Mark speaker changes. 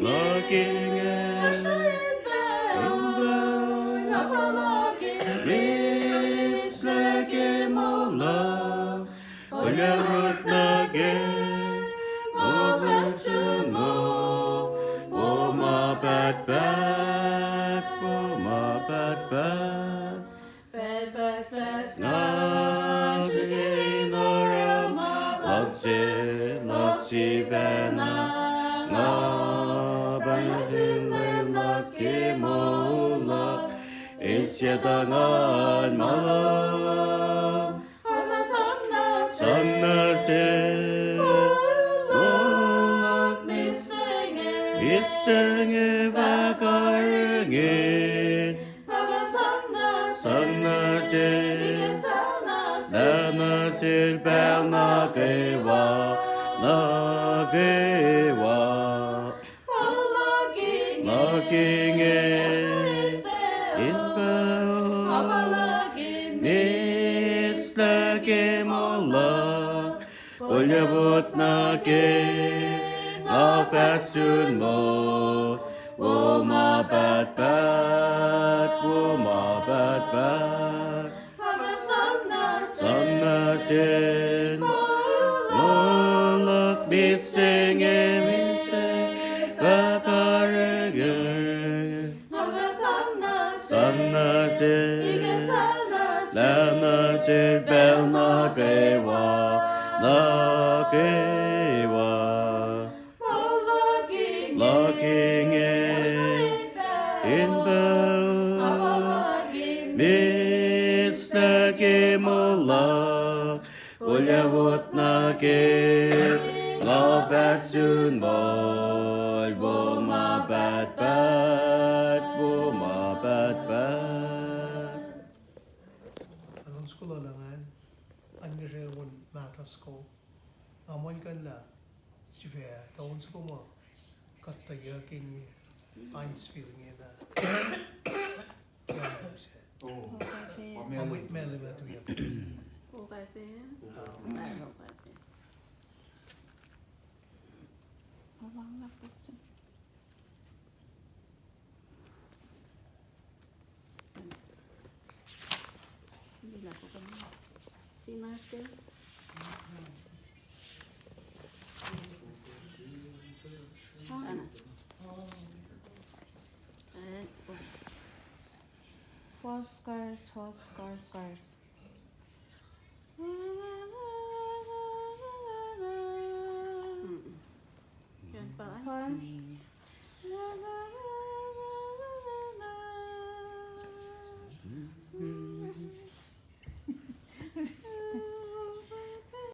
Speaker 1: looking at 미스게 몰라 올려붙나게 오버스모 오마 밭밭 오마 밭밭 나중에 너라 럭지 베나 나방아진들 럭기 몰라 일시당한 마음 선나세 몰락 미생에 바가릉인 선나세 나나실 나게와 나킹에 인바오 미스게 몰라 올려붙나게 나패순 모 오마 밭밭 오마 밭밭 선나신 몰락 미생에 미생 바가르글 선나신 나나신 벨나게와 나게와 럭킹에 인바 미스나게 몰라 올려붙나게 러베순 몰 보마 밭밭 보마 밭밭
Speaker 2: Anong school olangan? Ano siya yung matas ko? Amon kan la. Si Fea, taon sa mo. Kataya kini. Pinesville niya na. Kaya siya. Amit mele ba ito yan?
Speaker 3: Si Martin. Ano? Four scars. Yan pa.